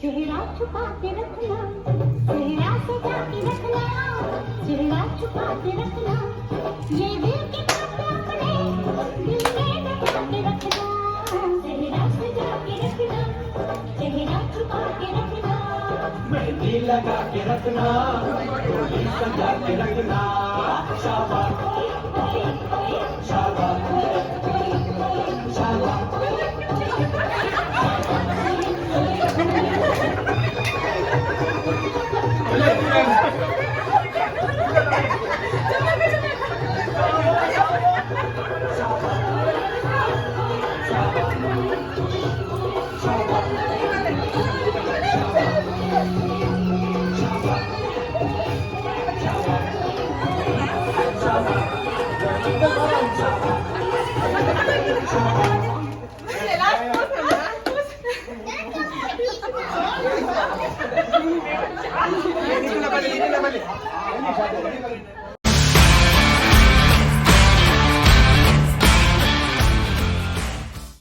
चेहरा छुपा के रखना, चेहरा सजा के रखना, चेहरा छुपा के रखना, ये दिल की बात अपने दिल में दबा के रखना, चेहरा सजा के रखना, चेहरा छुपा के रखना, मेहंदी लगा के रखना, डोरी सजा के रखना, शाबाश शाबाश शाबाश। Ini